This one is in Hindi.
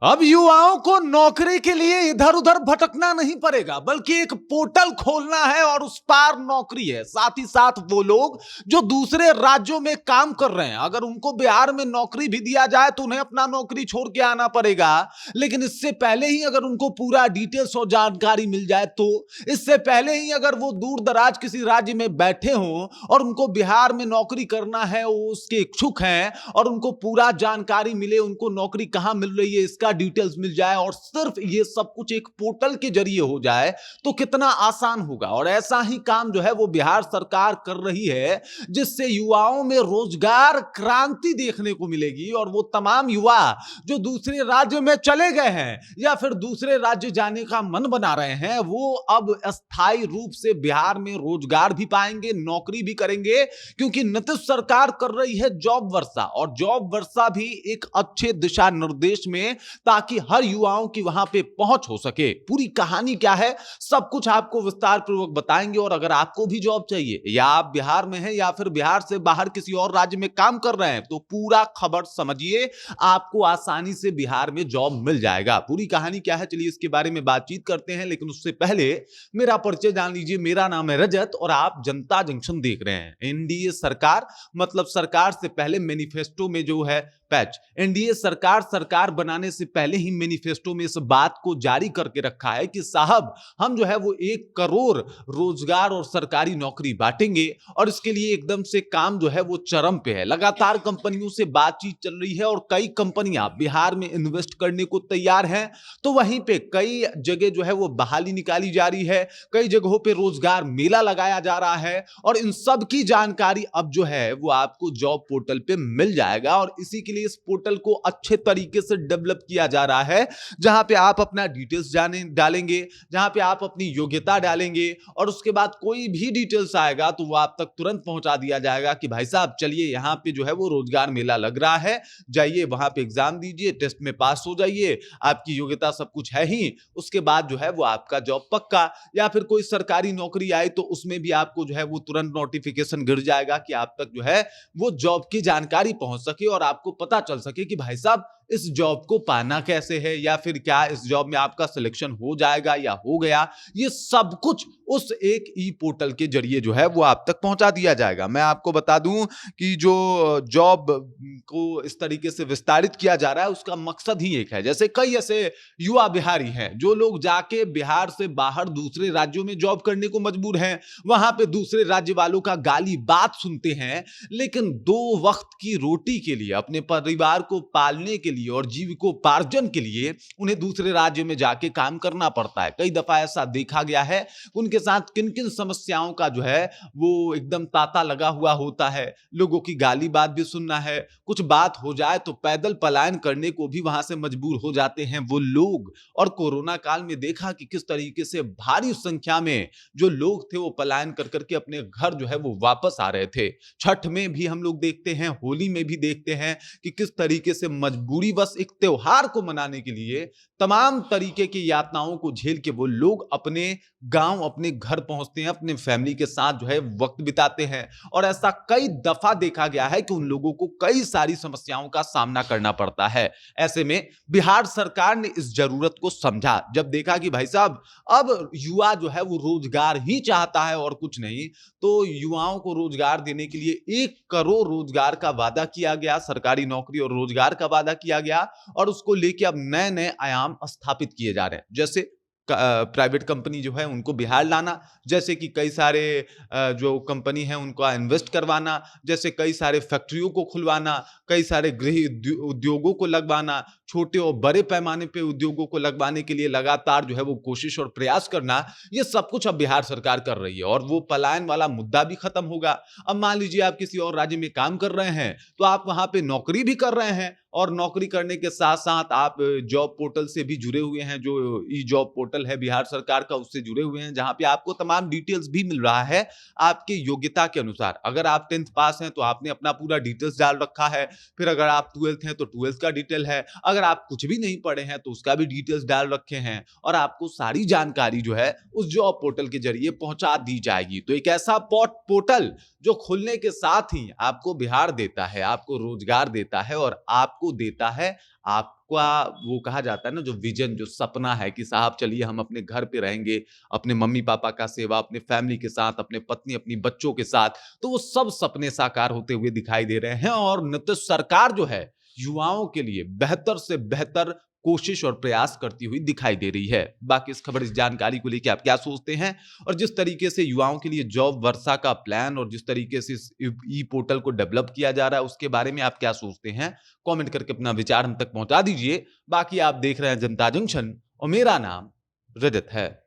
अब युवाओं को नौकरी के लिए इधर उधर भटकना नहीं पड़ेगा, बल्कि एक पोर्टल खोलना है और उस पार नौकरी है। साथ ही साथ वो लोग जो दूसरे राज्यों में काम कर रहे हैं, अगर उनको बिहार में नौकरी भी दिया जाए तो उन्हें अपना नौकरी छोड़ के आना पड़ेगा। लेकिन इससे पहले ही अगर उनको पूरा डिटेल्स और जानकारी मिल जाए, तो इससे पहले ही अगर वो दूर दराज किसी राज्य में बैठे हों और उनको बिहार में नौकरी करना है, वो उसके इच्छुक हैं और उनको पूरा जानकारी मिले, उनको नौकरी कहां मिल रही है इसका डिटेल्स मिल जाए और सिर्फ ये सब कुछ एक पोर्टल के जरिए हो जाए, तो कितना आसान होगा। और ऐसा ही काम जो है वो बिहार सरकार कर रही है, जिससे युवाओं में रोजगार क्रांति देखने को मिलेगी। और वो तमाम युवा जो दूसरे राज्य में चले गए हैं या फिर दूसरे राज्य जाने का मन बना रहे हैं, वो अब अस्थायी रूप से बिहार में रोजगार भी पाएंगे, नौकरी भी करेंगे, क्योंकि नीतीश सरकार कर रही है जॉब वर्षा। और जॉब वर्षा भी एक अच्छे दिशा निर्देश में, ताकि हर युवाओं की वहां पे पहुंच हो सके। पूरी कहानी क्या है, सब कुछ आपको विस्तार पूर्वक बताएंगे। और अगर आपको भी जॉब चाहिए, या आप बिहार में हैं या फिर बिहार से बाहर किसी और राज्य में काम कर रहे हैं, तो पूरा खबर समझिए, आपको आसानी से बिहार में जॉब मिल जाएगा। पूरी कहानी क्या है, चलिए इसके बारे में बातचीत करते हैं। लेकिन उससे पहले मेरा परिचय जान लीजिए। मेरा नाम है रजत और आप जनता जंक्शन देख रहे हैं। एनडीए सरकार, मतलब सरकार से पहले मैनिफेस्टो में जो है पैच, एनडीए सरकार बनाने से पहले ही मैनिफेस्टो में इस बात को जारी करके रखा है कि साहब, हम जो है वो 1 करोड़ रोजगार और सरकारी नौकरी बांटेंगे। और इसके लिए एकदम से काम जो है वो चरम पे है। लगातार कंपनियों से बातचीत चल रही है और कई कंपनियां बिहार में इन्वेस्ट करने को तैयार हैं। तो वहीं पे कई जगह जो है वो बहाली निकाली जा रही है, कई जगहों पे रोजगार मेला लगाया जा रहा है। और इन सब की जानकारी अब जो है वो आपको जॉब पोर्टल पे मिल जाएगा। और इसी के लिए इस पोर्टल को अच्छे तरीके से डेवलप किया जा रहा है, जहां पे आप अपना डिटेल्स डालेंगे, जहां पे आप अपनी योग्यता डालेंगे, और उसके बाद कोई भी डिटेल्स आएगा तो वो आप तक तुरंत पहुंचा दिया जाएगा कि भाई साहब चलिए, यहां पे जो है वो रोजगार मेला लग रहा है, जाइए वहां पे एग्जाम दीजिए, टेस्ट में पास हो जाइए, आपकी योग्यता सब कुछ है ही, उसके बाद जो है वो आपका जॉब पक्का। या फिर कोई सरकारी नौकरी आई तो उसमें भी आपको जो है वो तुरंत नोटिफिकेशन गिर जाएगा कि आप तक जो है वो जॉब की जानकारी पहुंच सके और आपको पता चल सके कि भाई साहब इस जॉब को पाना कैसे है, या फिर क्या इस जॉब में आपका सिलेक्शन हो जाएगा या हो गया। ये सब कुछ उस एक ई पोर्टल के जरिए जो है वो आप तक पहुंचा दिया जाएगा। मैं आपको बता दूं कि जो जॉब को इस तरीके से विस्तारित किया जा रहा है, उसका मकसद ही एक है। जैसे कई ऐसे युवा बिहारी हैं जो लोग जाके बिहार से बाहर दूसरे राज्यों में जॉब करने को मजबूर हैं, वहां पे दूसरे राज्य वालों का गाली बात सुनते हैं, लेकिन 2 वक्त की रोटी के लिए, अपने परिवार को पालने के लिए और जीविकोपार्जन के लिए उन्हें दूसरे राज्य में जाके काम करना पड़ता है। कई दफा ऐसा देखा गया है, उनके साथ किन किन समस्याओं का जो है वो एकदम तांता लगा हुआ होता है। लोगों की गाली बात भी सुनना है, कुछ बात हो जाए तो पैदल पलायन करने को भी वहां से मजबूर हो जाते हैं वो लोग। और कोरोना काल में देखा कि किस तरीके से भारी संख्या में जो लोग थे वो पलायन कर करके अपने घर जो है वो वापस आ रहे थे। छठ में भी हम लोग देखते हैं, होली में भी देखते हैं कि किस तरीके से मजबूरी बस एक त्योहार को मनाने के लिए तमाम तरीके की यातनाओं को झेल के वो लोग अपने गांव, अपने घर पहुंचते हैं, अपने फैमिली के साथ जो है वक्त बिताते हैं। और ऐसा कई दफा देखा गया है कि उन लोगों को कई सारी समस्याओं का सामना करना पड़ता है। ऐसे में बिहार सरकार ने इस जरूरत को समझा, जब देखा कि भाई साहब अब युवा जो है वो रोजगार ही चाहता है और कुछ नहीं, तो युवाओं को रोजगार देने के लिए 1 करोड़ रोजगार का वादा किया गया, सरकारी नौकरी और रोजगार का वादा किया गया। और उसको लेके अब नए नए आयाम स्थापित किए जा रहे हैं, जैसे प्राइवेट कंपनी जो है उनको बिहार लाना, जैसे कि कई सारे जो कंपनी है उनको इन्वेस्ट करवाना, जैसे कई सारे फैक्ट्रियों को खुलवाना, कई सारे गृह उद्योगों को लगवाना, छोटे और बड़े पैमाने पे उद्योगों को लगवाने के लिए लगातार जो है वो कोशिश और प्रयास करना, ये सब कुछ अब बिहार सरकार कर रही है। और वो पलायन वाला मुद्दा भी खत्म होगा। अब मान लीजिए आप किसी और राज्य में काम कर रहे हैं, तो आप वहां पे नौकरी भी कर रहे हैं, और नौकरी करने के साथ साथ आप जॉब पोर्टल से भी जुड़े हुए हैं, जो ई जॉब पोर्टल है बिहार सरकार का, उससे जुड़े हुए हैं, जहां पे आपको तमाम डिटेल्स भी मिल रहा है आपकी योग्यता के अनुसार। अगर आप 10th पास हैं तो आपने अपना पूरा डिटेल्स डाल रखा है, फिर अगर आप 12th हैं तो 12th का डिटेल है, अगर अगर आप कुछ भी नहीं पढ़े हैं तो उसका भी डिटेल्स डाल रखे हैं और आपको सारी जानकारी जो है उस जॉब पोर्टल के जरिए पहुंचा दी जाएगी। तो एक ऐसा पोर्टल जो खुलने के साथ ही आपको बिहार देता है, आपको रोजगार देता है और आपको देता है आपका वो कहा जाता है ना जो विजन, जो सपना है कि साहब चलिए हम अपने घर पे रहेंगे, अपने मम्मी पापा का सेवा, अपने फैमिली के साथ, अपने पत्नी अपनी बच्चों के साथ, तो वो सब सपने साकार होते हुए दिखाई दे रहे हैं। और नीतीश सरकार जो है युवाओं के लिए बेहतर से बेहतर कोशिश और प्रयास करती हुई दिखाई दे रही है। बाकी इस खबर, इस जानकारी को लेकर आप क्या सोचते हैं और जिस तरीके से युवाओं के लिए जॉब वर्षा का प्लान और जिस तरीके से इस ई पोर्टल को डेवलप किया जा रहा है उसके बारे में आप क्या सोचते हैं, कमेंट करके अपना विचार हम तक पहुंचा दीजिए। बाकी आप देख रहे हैं जनता जंक्शन और मेरा नाम रजत है।